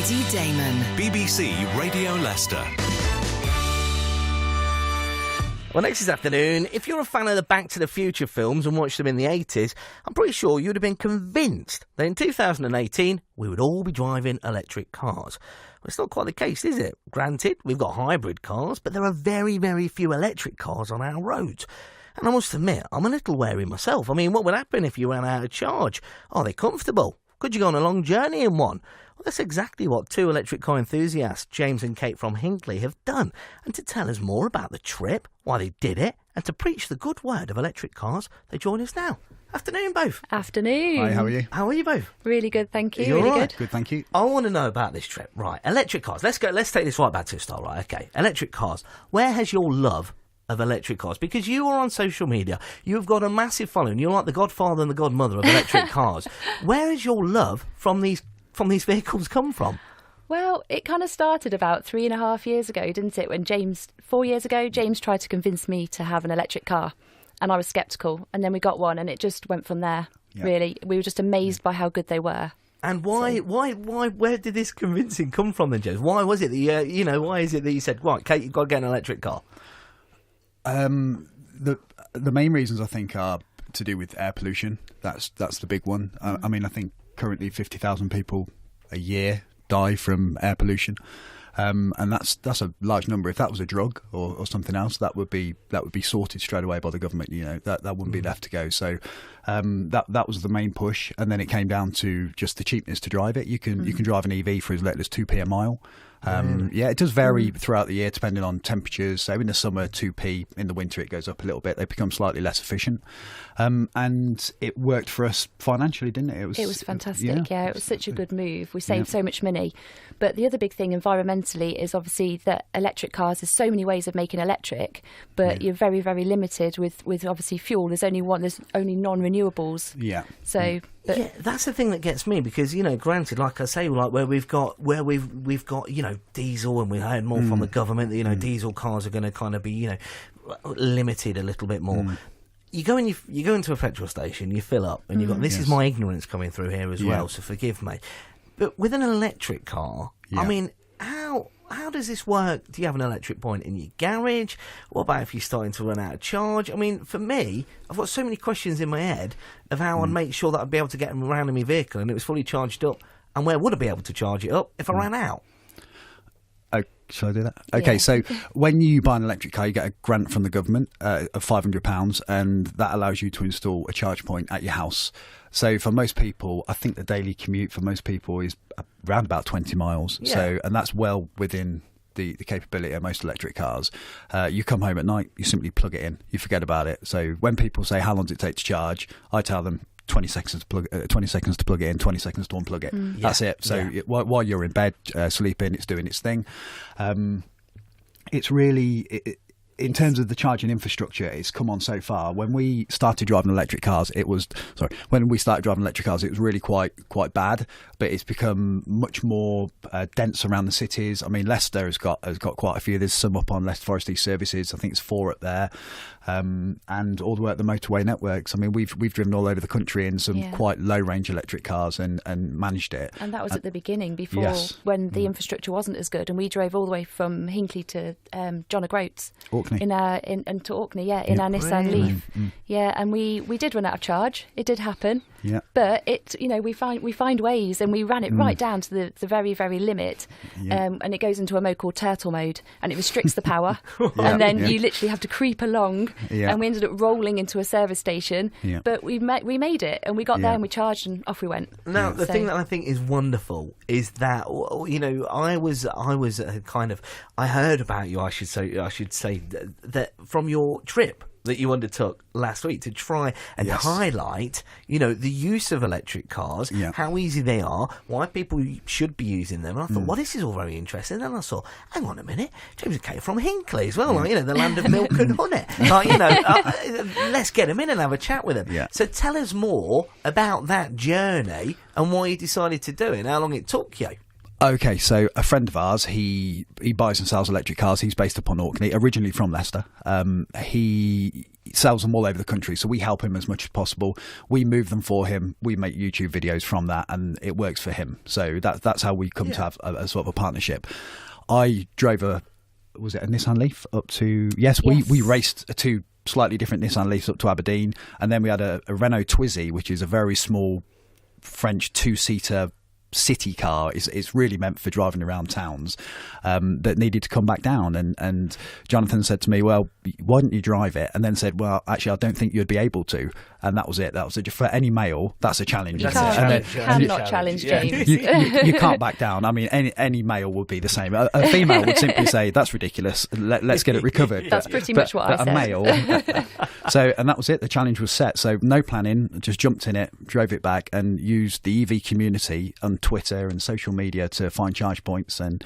Katie Dayman. BBC Radio Leicester. Well, next this afternoon, if you're a fan of the Back to the Future films and watched them in the 80s, I'm pretty sure you'd have been convinced that in 2018 we would all be driving electric cars. Well, it's not quite the case, is it? Granted, we've got hybrid cars, but there are very, very few electric cars on our roads. And I must admit, I'm a little wary myself. I mean, what would happen if you ran out of charge? Are they comfortable? Could you go on a long journey in one? Well, that's exactly what two electric car enthusiasts, James and Kate from Hinckley, have done. And to tell us more about the trip, why they did it, and to preach the good word of electric cars, they join us now. Afternoon, both. Afternoon. Hi, how are you? How are you both? Really good, thank you. You all really right? good. Good, thank you. I want to know about this trip. Right, electric cars. Let's take this right back to the start, right? Okay, electric cars. Where has your love of electric cars? Because you are on social media, you've got a massive following. You're like the godfather and the godmother of electric cars. Where has your love from these vehicles come from? Well, it kind of started about 3.5 years ago, didn't it? When 4 years ago, James tried to convince me to have an electric car. And I was sceptical. And then we got one and it just went from there, really. We were just amazed by how good they were. And why, where did this convincing come from then, James? Why was it that, why is it that you said, right, Kate, you've got to get an electric car? The main reasons, I think, are to do with air pollution. That's the big one. I mean, I think currently 50,000 people a year die from air pollution, and that's a large number. If that was a drug or something else, that would be sorted straight away by the government. That wouldn't be left to go. So that was the main push, and then it came down to just the cheapness to drive it. You can drive an EV for as little as 2p a mile. Yeah, it does vary throughout the year depending on temperatures. So in the summer, 2p. In the winter, it goes up a little bit. They become slightly less efficient. And it worked for us financially, didn't it? It was fantastic, yeah. It was such a good move. We saved so much money. But the other big thing environmentally is obviously that electric cars, there's so many ways of making electric, but you're very, very limited with obviously fuel. There's only non-renewables. Yeah. So... But yeah, that's the thing that gets me because, granted, like I say, like where we've got, diesel, and we heard more from the government that, diesel cars are going to kind of be, limited a little bit more. You go into a petrol station, you fill up, and you've got, this is my ignorance coming through here as well, so forgive me. But with an electric car, I mean, how does this work? Do you have an electric point in your garage? What about if you're starting to run out of charge? I mean, for me, I've got so many questions in my head of how I'd make sure that I'd be able to get around in my vehicle and it was fully charged up. And where would I be able to charge it up if I ran out? Oh, shall I do that? Okay, so when you buy an electric car, you get a grant from the government of £500, and that allows you to install a charge point at your house. So for most people, I think the daily commute for most people is around about 20 miles. Yeah. So, and that's well within the capability of most electric cars. You come home at night, you simply plug it in, you forget about it. So when people say, how long does it take to charge? I tell them 20 seconds to plug it in, 20 seconds to unplug it. That's it. So while you're in bed sleeping, it's doing its thing. It's really... in terms of the charging infrastructure, it's come on so far. When we started driving electric cars, it was really quite bad. But it's become much more dense around the cities. I mean, Leicester has got quite a few. There's some up on Leicester Forestry Services. I think it's 4 up there, and all the way up the motorway networks. I mean, we've driven all over the country in some quite low range electric cars and managed it. And that was at the beginning, before when the infrastructure wasn't as good, and we drove all the way from Hinckley to John O'Groats. Orkney. To Orkney, in our Nissan Leaf. And we did run out of charge. It did happen. Yeah. But we find ways, and we ran it right down to the very, very limit. And it goes into a mode called turtle mode, and it restricts the power. And then you literally have to creep along. And we ended up rolling into a service station. But we made it, and we got there and we charged, and off we went. Now, the thing that I think is wonderful is that I heard about you. I should say that from your trip that you undertook last week to try and highlight, the use of electric cars, how easy they are, why people should be using them. And I thought, well, this is all very interesting. And then I saw, hang on a minute, James came from Hinckley as well, the land of milk and honey. Let's get him in and have a chat with him. Yeah. So tell us more about that journey and why you decided to do it and how long it took you. Okay, so a friend of ours, he buys and sells electric cars. He's based upon Orkney, originally from Leicester. He sells them all over the country, so we help him as much as possible. We move them for him. We make YouTube videos from that, and it works for him. So that's how we come to have a sort of a partnership. I drove a Nissan Leaf up to... Yes, we raced two slightly different Nissan Leafs up to Aberdeen, and then we had a Renault Twizy, which is a very small French two-seater city car. It's really meant for driving around towns, that needed to come back down, and Jonathan said to me, well, why don't you drive it? And then said, well, actually I don't think you'd be able to. And that was it. For any male, that's a challenge. You cannot challenge James. You can't back down. I mean, any male would be the same. A female would simply say, that's ridiculous, let's get it recovered. That's pretty much what I said. A male. And that was it. The challenge was set. So no planning, just jumped in it, drove it back, and used the EV community on Twitter and social media to find charge points. And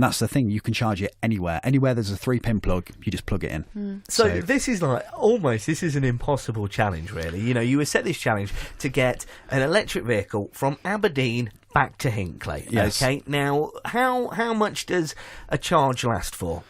that's the thing, you can charge it anywhere there's a 3-pin plug, you just plug it in. So this is this is an impossible challenge, really. You were set this challenge to get an electric vehicle from Aberdeen back to Hinckley. Yes. Okay, now how much does a charge last for?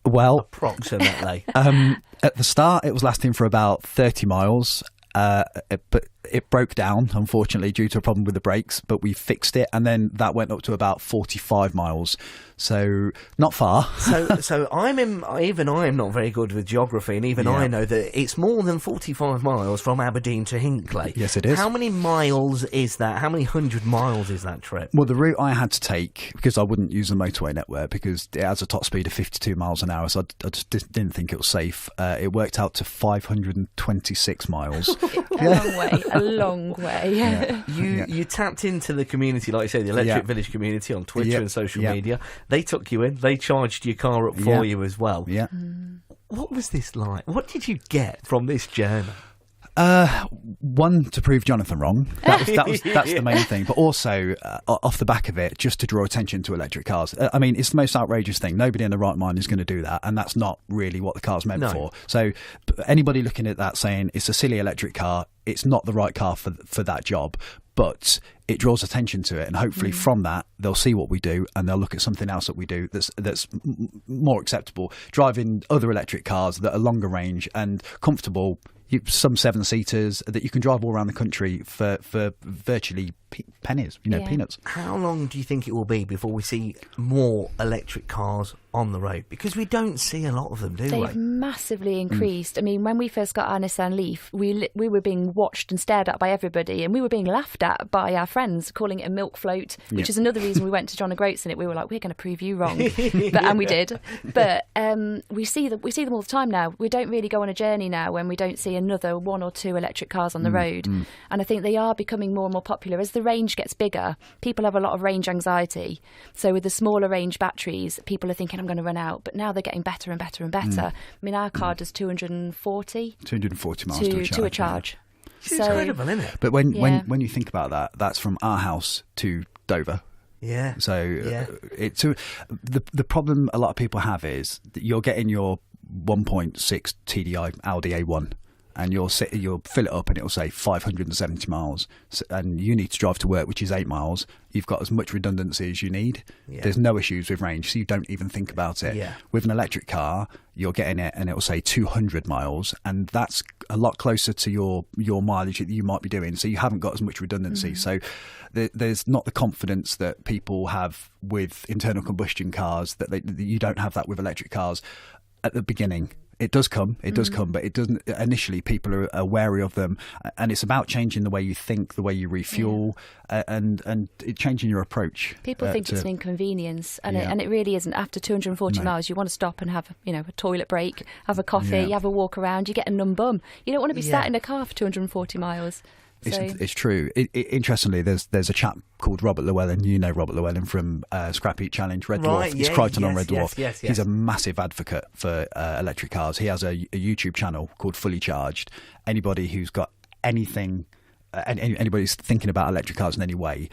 Well, approximately. At the start it was lasting for about 30 miles, but it broke down, unfortunately, due to a problem with the brakes, but we fixed it, and then that went up to about 45 miles. So not far. So I am not very good with geography, and I know that it's more than 45 miles from Aberdeen to Hinckley. Yes, it is. How many miles is that? How many 100 miles is that trip? Well, the route I had to take, because I wouldn't use the motorway network because it has a top speed of 52 miles an hour, so I just didn't think it was safe. It worked out to 526 miles. A long way. Yeah. You tapped into the community, like you say, the Electric Village community on Twitter and social media. They took you in. They charged your car up for you as well. Yeah. What was this like? What did you get from this journey? One, to prove Jonathan wrong. That's the main thing. But also, off the back of it, just to draw attention to electric cars. I mean, it's the most outrageous thing. Nobody in their right mind is going to do that, and that's not really what the car's meant for. So anybody looking at that saying it's a silly electric car, it's not the right car for that job. But it draws attention to it, and hopefully from that they'll see what we do, and they'll look at something else that we do that's more acceptable. Driving other electric cars that are longer range and comfortable. Some 7-seaters that you can drive all around the country for virtually pennies, peanuts. How long do you think it will be before we see more electric cars on the road? Because we don't see a lot of them, do we? They've massively increased. I mean, when we first got our Nissan Leaf, we were being watched and stared at by everybody, and we were being laughed at by our friends, calling it a milk float, which is another reason we went to John O'Groats in it. We were like, we're going to prove you wrong, and we did. But we see them all the time now. We don't really go on a journey now when we don't see another 1 or 2 electric cars on the road. And I think they are becoming more and more popular. As the range gets bigger, people have a lot of range anxiety. So with the smaller range batteries, people are thinking, I'm going to run out. But now they're getting better and better and better. I mean, our car does 240 miles to a charge. It's incredible, isn't it? But when you think about that, that's from our house to Dover. Yeah. So the problem a lot of people have is that you're getting your 1.6 TDI Audi A1, and you'll fill it up and it'll say 570 miles, and you need to drive to work, which is 8 miles. You've got as much redundancy as you need. There's no issues with range, so you don't even think about it. With an electric car, you're getting it and it'll say 200 miles, and that's a lot closer to your mileage that you might be doing, so you haven't got as much redundancy. So there's not the confidence that people have with internal combustion cars that you don't have that with electric cars at the beginning. It does come, but it doesn't. Initially, people are wary of them, and it's about changing the way you think, the way you refuel, and changing your approach. People think it's an inconvenience, and it really isn't. After 240 miles, you want to stop and have a toilet break, have a coffee, have a walk around. You get a numb bum. You don't want to be sat in a car for 240 miles. It's true. Interestingly, there's a chap called Robert Llewellyn. You know Robert Llewellyn from Scrap Heat Challenge, Red Dwarf. He's Crichton on Red Dwarf. Yes. He's a massive advocate for electric cars. He has a YouTube channel called Fully Charged. Anybody who's got anything, anybody's thinking about electric cars in any way,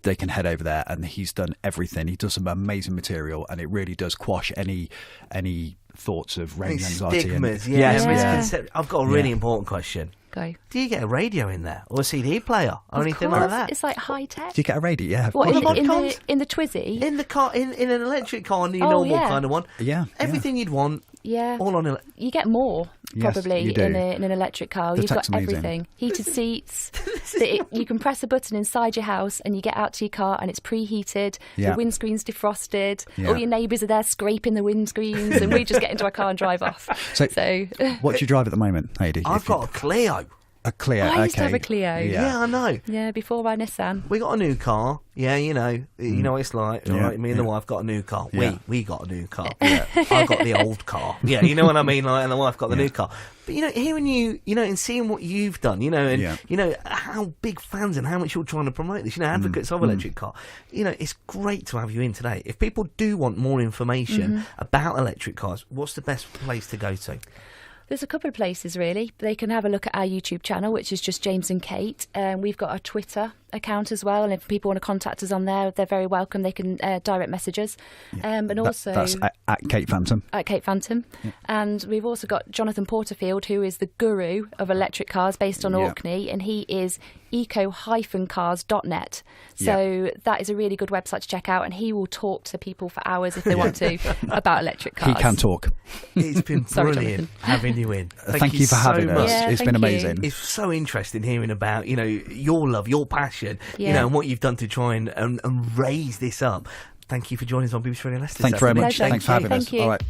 they can head over there, and he's done everything. He does some amazing material, and it really does quash any thoughts of range anxiety. Stigmas, Yes. I've got a really important question. Go. Do you get a radio in there or a CD player or anything like that? It's like high tech. Do you get a radio? Yeah. What, in the Twizy? In the car, in an electric car, the normal kind of one. Yeah. Everything you'd want. Yeah. All on you get more, probably, yes, you do. in an electric car. You've got everything. Heated seats. You can press a button inside your house and you get out to your car and it's preheated. Yeah. The windscreen's defrosted. Yeah. All your neighbours are there scraping the windscreens and we just get into our car and drive off. So what do you drive at the moment, Heidi? I've got a Clio. A Clio, I used to have a Clio. Yeah, I know. Yeah, before my Nissan. We got a new car. Yeah, you know what it's like. Yeah, Right? Me and the wife got a new car. Yeah. We got a new car. Yeah. I got the old car. Yeah, you know what I mean? Like, and the wife got the new car. But, hearing you, and seeing what you've done, and, how big fans and how much you're trying to promote this, advocates of electric car, it's great to have you in today. If people do want more information about electric cars, what's the best place to go to? There's a couple of places, really. They can have a look at our YouTube channel, which is just James and Kate. We've got our Twitter account as well, and if people want to contact us on there, they're very welcome. They can direct message us. And also... That's at Kate Phantom. At Kate Phantom. Yeah. And we've also got Jonathan Porterfield, who is the guru of electric cars based on Orkney, and he is eco-cars.net. So that is a really good website to check out, and he will talk to people for hours if they want to about electric cars. He can talk. It's been brilliant having you in. Thank you for having us. Yeah, it's been amazing. It's so interesting hearing about, your love, your passion, and what you've done to try and raise this up. Thank you for joining us on BBC Radio Leicester. Thank you very much. Pleasure. Thanks for having us. Thank you. All right.